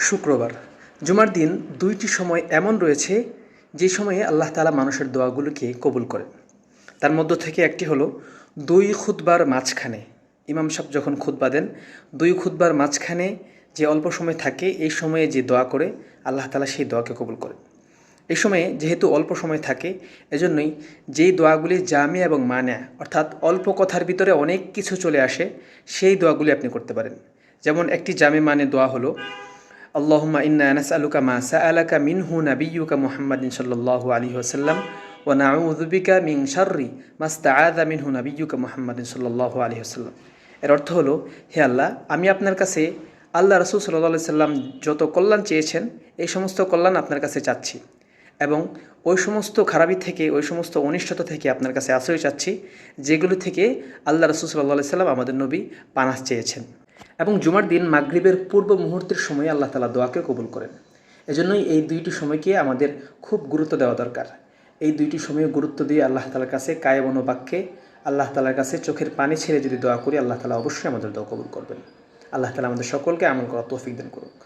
শুক্রবার জুমার দিন দুইটি সময় এমন রয়েছে যে সময়ে আল্লাহ তাআলা মানুষের দোয়াগুলোকে কবুল করেন। তার মধ্য থেকে একটি হলো দুই খুতবার মাঝখানে ইমাম সাহেব যখন খুতবা দেন, দুই খুতবার মাঝখানে যে অল্প সময় থাকে এই সময়ে যে দোয়া করে আল্লাহ তাআলা সেই দোয়াকে কবুল করেন। এই সময়ে যেহেতু অল্প সময় থাকে, এজন্যই যেই দোয়াগুলি জামি এবং মানে অর্থাৎ অল্প কথার ভিতরে অনেক কিছু চলে আসে, সেই দোয়াগুলি আপনি করতে পারেন। যেমন একটি জামি মানে দোয়া হলো আল্লাহুম্মা ইন্না নাসআলুকা মা সাআলাকা মিনহু নাবিয়্যুকা মুহাম্মাদিন সাল্লাল্লাহু আলাইহি ওয়াসাল্লাম ওয়া নাউযু বিকা মিন শাররি মাস্তাআযা মিনহু নাবিয়্যুকা মুহাম্মাদিন সাল্লাল্লাহু আলাইহি ওয়াসাল্লাম। এর অর্থ হলো, হে আল্লাহ, আমি আপনার কাছে আল্লাহ রাসূল সাল্লাল্লাহু আলাইহি সাল্লাম যত কল্যাণ চেয়েছেন এই সমস্ত কল্যাণ আপনার কাছে চাচ্ছি, এবং ওই সমস্ত খারাপি থেকে, ওই সমস্ত অনিষ্টতা থেকে আপনার কাছে আশ্রয় চাচ্ছি যেগুলো থেকে আল্লাহ রাসূল সাল্লাল্লাহু আলাইহি সাল্লাম আমাদের নবী পানাহ চেয়েছেন। এবং জুমার দিন মাগরিবের পূর্ব মুহূর্তের সময় আল্লাহ তাআলা দোয়াকে কবুল করেন। এজন্যই এই দুইটি সময়কে আমাদের খুব গুরুত্ব দেওয়া দরকার। এই দুইটি সময়ে গুরুত্ব দিয়ে আল্লাহ তাআলার কাছে কায়বন বাক্যে আল্লাহ তাআলার কাছে চোখের পানি ছেড়ে যদি দোয়া করি, আল্লাহ তাআলা অবশ্যই আমাদের দোয়া কবুল করবেন। আল্লাহ তাআলা আমাদের সকলকে আমল করার তৌফিক দান করুক।